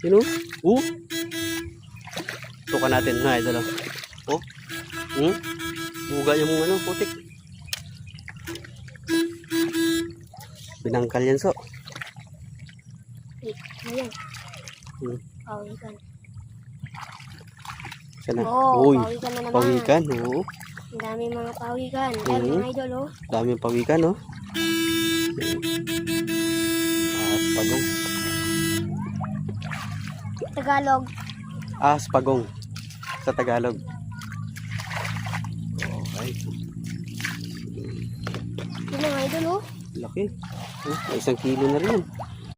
Yun oh. Oh. Tukan natin mga idol. Oh. Buga yung ano, putik. Binangkal yan so. Ayan. Hmm. Pawikan. Sana. Oo, Uy, pawikan na naman. pawikan. Oo. Ang dami mga pawikan. Ayan mga idol oh. Daming pawikan, no? Pagong. Tagalog. Pagong. Sa Tagalog. Okay. Yung mga idol oh. Laki. Oh, may 1 kilo na rin.